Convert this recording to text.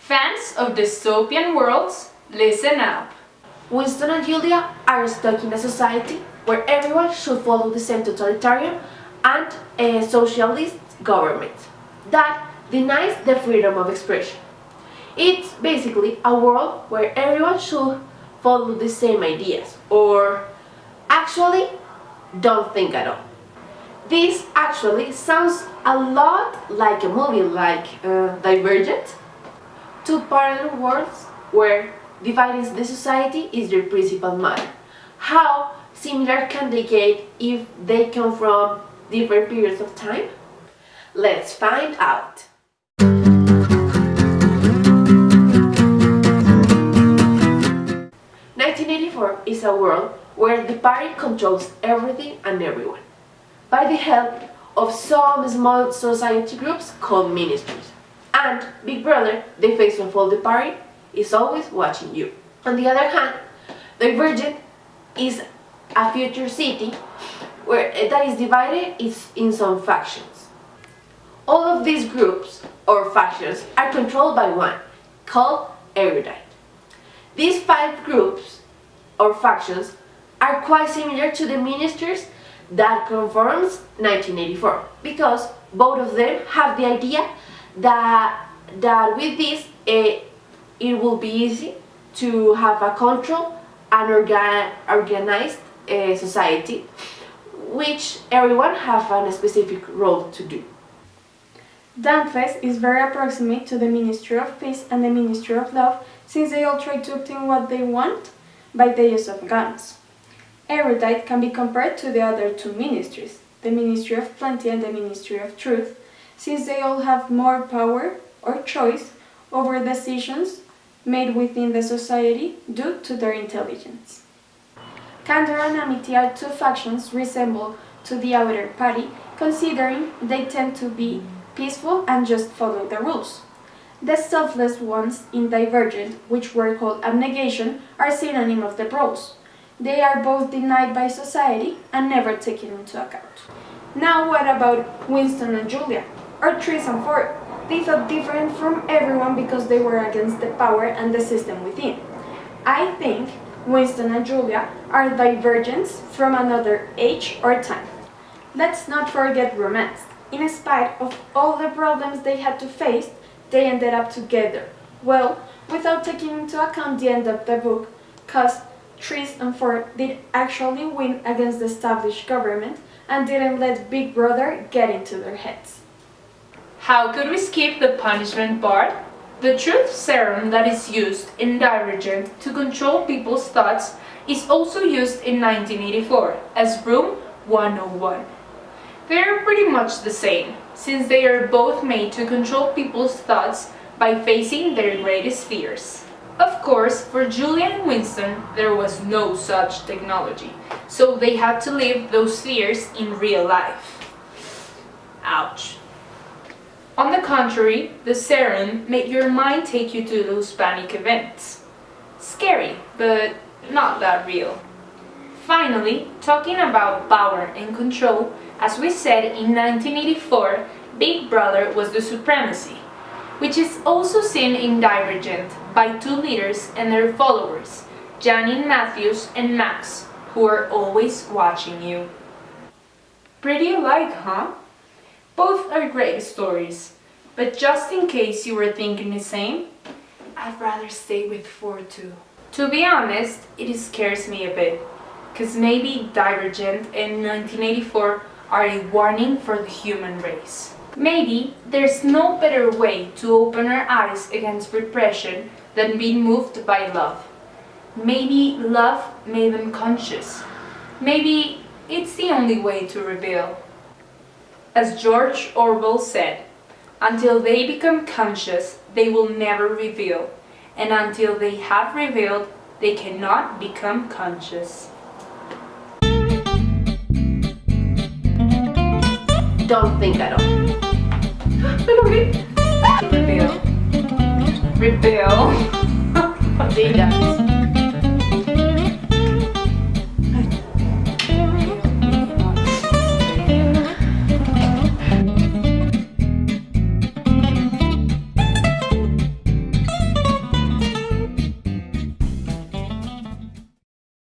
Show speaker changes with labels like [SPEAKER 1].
[SPEAKER 1] Fans of dystopian worlds, listen up.
[SPEAKER 2] Winston and Julia are stuck in a society where everyone should follow the same totalitarian and socialist government that denies the freedom of expression. It's basically a world where everyone should follow the same ideas, or actually don't think at all. This actually sounds a lot like a movie like Divergent. Two parallel worlds where dividing the society is their principal matter. How similar can they get if they come from different periods of time? Let's find out. 1984 is a world where the party controls everything and everyone, by the help of some small society groups called ministries. And Big Brother, the face of all the party, is always watching you. On the other hand, Divergent is a future city that is divided in some factions. All of these groups or factions are controlled by one, called Erudite. These 5 groups or factions are quite similar to the ministers that conforms 1984, because both of them have the idea that with this it will be easy to have a control and organized society, which everyone have a specific role to do.
[SPEAKER 3] Dantes is very approximate to the Ministry of Peace and the Ministry of Love, since they all try to obtain what they want by the use of guns. Erudite can be compared to the other 2 ministries, the Ministry of Plenty and the Ministry of Truth, since they all have more power or choice over decisions made within the society due to their intelligence. Candor and Amity are 2 factions resemble to the outer party, considering they tend to be peaceful and just follow the rules. The selfless ones in Divergent, which were called abnegation, are synonym of the pros. They are both denied by society and never taken into account. Now what about Winston and Julia, or Tris and Ford? They thought different from everyone because they were against the power and the system within. I think Winston and Julia are divergents from another age or time. Let's not forget romance. In spite of all the problems they had to face, they ended up together. Well, without taking into account the end of the book, cause Tris and Ford did actually win against the established government and didn't let Big Brother get into their heads.
[SPEAKER 1] How could we skip the punishment part? The truth serum that is used in Divergent to control people's thoughts is also used in 1984 as Room 101. They are pretty much the same, since they are both made to control people's thoughts by facing their greatest fears. Of course, for Julia and Winston, there was no such technology, so they had to live those fears in real life. Ouch. On the contrary, the serum made your mind take you to those panic events. Scary, but not that real. Finally, talking about power and control, as we said in 1984, Big Brother was the supremacy, which is also seen in Divergent by 2 leaders and their followers, Janine Matthews and Max, who are always watching you. Pretty alike, huh? Both are great stories, but just in case you were thinking the same, I'd rather stay with 4 too. To be honest, it scares me a bit, because maybe Divergent and 1984 are a warning for the human race. Maybe there's no better way to open our eyes against repression than being moved by love. Maybe love made them conscious. Maybe it's the only way to reveal. As George Orwell said, until they become conscious, they will never reveal. And until they have revealed, they cannot become conscious.
[SPEAKER 2] Don't think at all.
[SPEAKER 1] Reveal. Reveal.
[SPEAKER 2] They just